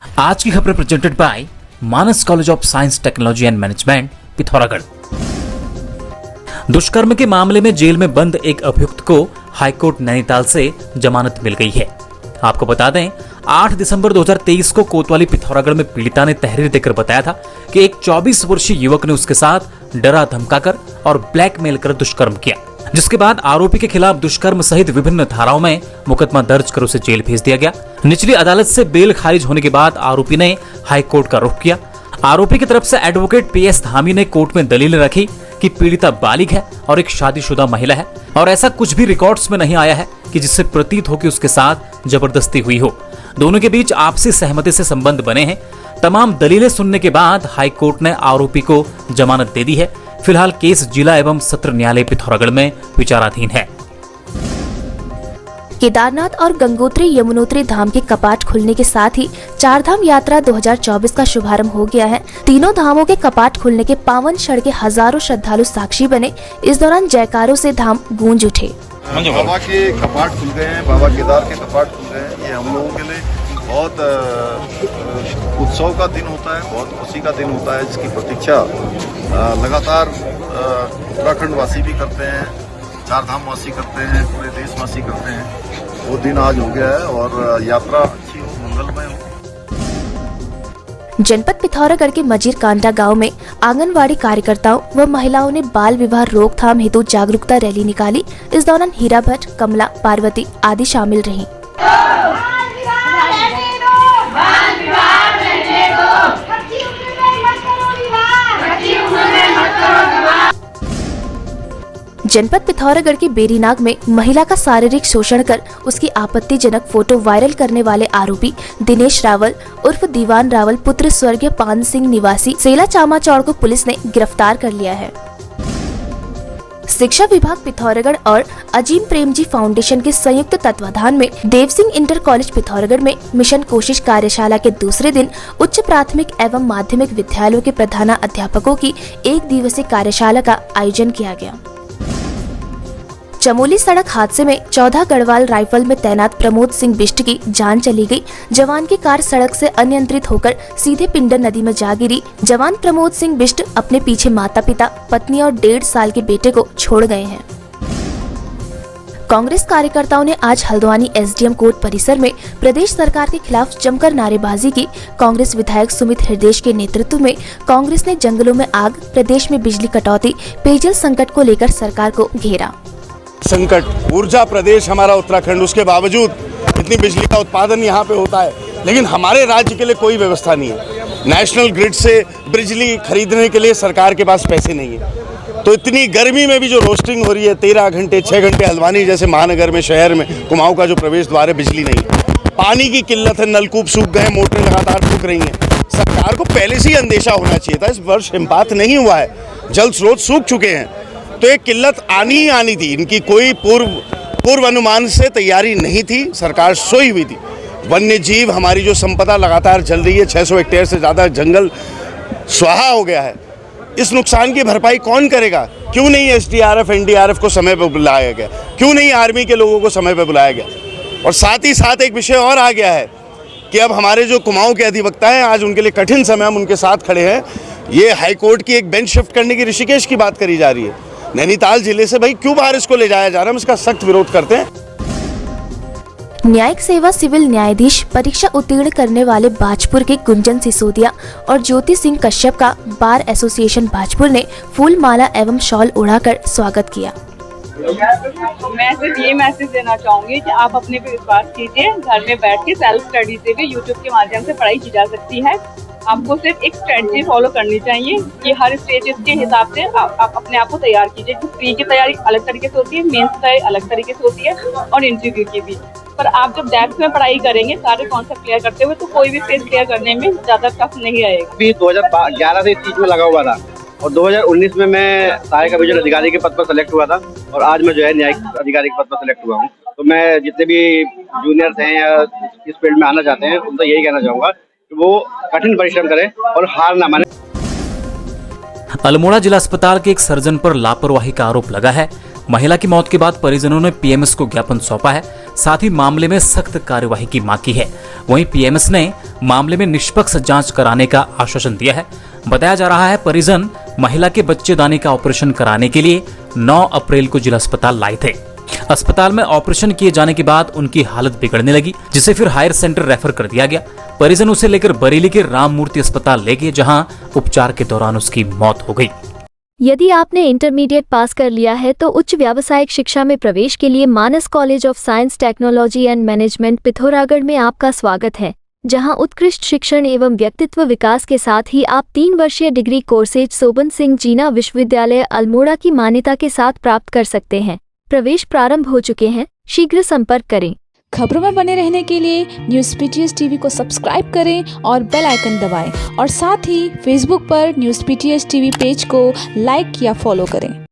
आज की खबरें presented by Manas college of science technology and management Pithoragarh. दुष्कर्म के मामले में जेल में बंद एक अभियुक्त को हाईकोर्ट नैनीताल से जमानत मिल गई है। आपको बता दें, 8 दिसंबर 2023 को कोतवाली पिथौरागढ़ में पीड़िता ने तहरीर देकर बताया था कि एक 24 वर्षीय युवक ने उसके साथ डरा धमकाकर और ब्लैकमेल कर दुष्कर्म किया, जिसके बाद आरोपी के खिलाफ दुष्कर्म सहित विभिन्न धाराओं में मुकदमा दर्ज कर उसे जेल भेज दिया गया। निचली अदालत से बेल खारिज होने के बाद आरोपी ने हाईकोर्ट का रुख किया। आरोपी की तरफ से एडवोकेट PS धामी ने कोर्ट में दलील रखी कि पीड़िता बालिग है और एक शादीशुदा महिला है और ऐसा कुछ भी रिकॉर्ड्स में नहीं आया है कि जिससे प्रतीत हो कि उसके साथ जबरदस्ती हुई हो। दोनों के बीच आपसी सहमति से संबंध बने हैं। तमाम दलीलें सुनने के बाद हाईकोर्ट ने आरोपी को जमानत दे दी है। फिलहाल केस जिला एवं सत्र न्यायालय पिथौरागढ़ में विचाराधीन है। केदारनाथ और गंगोत्री यमुनोत्री धाम के कपाट खुलने के साथ ही चारधाम यात्रा 2024 का शुभारंभ हो गया है। तीनों धामों के कपाट खुलने के पावन क्षण के हजारों श्रद्धालु साक्षी बने। इस दौरान जयकारों से धाम गूंज उठे। बाबा के कपाट खुल गए हैं, बाबा केदार के कपाट खुल गए हैं। ये हम लोगों के लिए बहुत उत्सव का दिन होता है, बहुत खुशी का दिन होता है, जिसकी प्रतीक्षा लगातार उत्तराखंड वासी भी करते हैं, चारधाम वासी करते हैं, पूरे देशवासी करते हैं। वो दिन आज हो गया है और यात्रा अच्छी हो, मंगलमय हो। जनपद पिथौरागढ़ के मजीर कांडा गांव में आंगनवाड़ी कार्यकर्ताओं व महिलाओं ने बाल विवाह रोकथाम हेतु जागरूकता रैली निकाली। इस दौरान हीरा भट्ट, कमला, पार्वती आदि शामिल रहीं। जनपद पिथौरागढ़ के बेरीनाग में महिला का शारीरिक शोषण कर उसकी आपत्तिजनक फोटो वायरल करने वाले आरोपी दिनेश रावल उर्फ दीवान रावल पुत्र स्वर्गीय पान सिंह निवासी सेला चामा चौड़ को पुलिस ने गिरफ्तार कर लिया है। शिक्षा विभाग पिथौरागढ़ और अजीम प्रेमजी फाउंडेशन के संयुक्त तत्वाधान में देव सिंह इंटर कॉलेज पिथौरागढ़ में मिशन कोशिश कार्यशाला के दूसरे दिन उच्च प्राथमिक एवं माध्यमिक विद्यालयों के प्रधानाध्यापकों की 1 दिवसीय कार्यशाला का आयोजन किया गया। चमोली सड़क हादसे में 14 गढ़वाल राइफल में तैनात प्रमोद सिंह बिष्ट की जान चली गई। जवान की कार सड़क से अनियंत्रित होकर सीधे पिंडर नदी में जा गिरी। जवान प्रमोद सिंह बिष्ट अपने पीछे माता पिता, पत्नी और 1.5 साल के बेटे को छोड़ गए हैं। कांग्रेस कार्यकर्ताओं ने आज हल्द्वानी SDM कोर्ट परिसर में प्रदेश सरकार के खिलाफ जमकर नारेबाजी की। कांग्रेस विधायक सुमित हृदयेश के नेतृत्व में कांग्रेस ने जंगलों में आग, प्रदेश में बिजली कटौती, पेयजल संकट को लेकर सरकार को घेरा। संकट ऊर्जा प्रदेश हमारा उत्तराखंड, उसके बावजूद इतनी बिजली का उत्पादन यहाँ पे होता है, लेकिन हमारे राज्य के लिए कोई व्यवस्था नहीं है। नेशनल ग्रिड से बिजली खरीदने के लिए सरकार के पास पैसे नहीं है। तो इतनी गर्मी में भी जो रोस्टिंग हो रही है 13 घंटे 6 घंटे, हल्द्वानी जैसे महानगर में, शहर में कुमाऊं का जो प्रवेश द्वार है, बिजली नहीं है। पानी की किल्लत है, नलकूप सूख गए, मोटरें लगातार सूख रही हैं। सरकार को पहले से ही अंदेशा होना चाहिए था। इस वर्ष हिमपात नहीं हुआ है, जल स्रोत सूख चुके हैं, तो एक किल्लत आनी ही आनी थी। इनकी कोई पूर्व अनुमान से तैयारी नहीं थी, सरकार सोई हुई थी। वन्य जीव हमारी जो संपदा लगातार जल रही है, 600 हेक्टेयर से ज़्यादा जंगल स्वाहा हो गया है। इस नुकसान की भरपाई कौन करेगा? क्यों नहीं SDRF NDRF को समय पर बुलाया गया? क्यों नहीं आर्मी के लोगों को समय पर बुलाया गया? और साथ ही साथ एक विषय और आ गया है कि अब हमारे जो कुमाऊं के अधिवक्ता हैं, आज उनके लिए कठिन समय, हम उनके साथ खड़े हैं। ये हाईकोर्ट की एक बेंच शिफ्ट करने की ऋषिकेश की बात करी जा रही है। नैनीताल जिले से भाई क्यों बाहर इसको ले जाया जा रहा है? हम इसका सख्त विरोध करते हैं। न्यायिक सेवा सिविल न्यायाधीश परीक्षा उत्तीर्ण करने वाले बाजपुर के गुंजन सिसोदिया और ज्योति सिंह कश्यप का बार एसोसिएशन बाजपुर ने फूल माला एवं शॉल उड़ाकर स्वागत किया। मैं सिर्फ ये मैसेज देना चाहूंगी कि आप अपने पे विश्वास कीजिए। घर में बैठ के सेल्फ स्टडी से भी YouTube के माध्यम से पढ़ाई की जा सकती है। आपको सिर्फ एक स्ट्रेटजी फॉलो करनी चाहिए कि हर स्टेजेस के हिसाब से आप अपने आप को तैयार कीजिए। प्री की तैयारी अलग तरीके से होती है, मेंस की तैयारी अलग तरीके से होती है और इंटरव्यू की भी। पर आप जब डेप्थ में पढ़ाई करेंगे, सारे कॉन्सेप्ट क्लियर करते हुए, तो कोई भी फेज क्लियर करने में ज़्यादा टफ नहीं रहेगा। अभी 2011 से इस चीज़ में लगा हुआ था और 2019 में मैं सहायक अभियोजन अधिकारी के पद पर सेलेक्ट हुआ था और आज मैं जो है न्यायिक अधिकारी के पद पर सेलेक्ट हुआ हूँ। तो मैं जितने भी जूनियर्स हैं या इस फील्ड में आना चाहते हैं, उनसे यही कहना चाहूँगा कि वो कठिन परिश्रम करें और हार ना माने। अल्मोड़ा जिला अस्पताल के एक सर्जन पर लापरवाही का आरोप लगा है। महिला की मौत के बाद परिजनों ने पीएमएस को ज्ञापन सौंपा है, साथ ही मामले में सख्त कार्यवाही की मांग की है। वहीं पीएमएस ने मामले में निष्पक्ष जांच कराने का आश्वासन दिया है। बताया जा रहा है परिजन महिला के बच्चेदानी का ऑपरेशन कराने के लिए 9 अप्रैल को जिला अस्पताल लाए थे। अस्पताल में ऑपरेशन किए जाने के बाद उनकी हालत बिगड़ने लगी, जिसे फिर हायर सेंटर रेफर कर दिया गया। परिजन उसे लेकर बरेली के राम मूर्ति अस्पताल ले गए, जहां उपचार के दौरान उसकी मौत हो गई। यदि आपने इंटरमीडिएट पास कर लिया है तो उच्च व्यावसायिक शिक्षा में प्रवेश के लिए Manas college of science, technology and management Pithoragarh में आपका स्वागत है, जहां उत्कृष्ट शिक्षण एवं व्यक्तित्व विकास के साथ ही आप 3 वर्षीय डिग्री कोर्सेज सोबन सिंह जीना विश्वविद्यालय अल्मोड़ा की मान्यता के साथ प्राप्त कर सकते हैं। प्रवेश प्रारंभ हो चुके हैं, शीघ्र संपर्क करें। खबरों में बने रहने के लिए न्यूज़ पीटीएस टीवी को सब्सक्राइब करें और बेल आइकन दबाएं, और साथ ही फेसबुक पर न्यूज़ पीटीएस टीवी पेज को लाइक या फॉलो करें।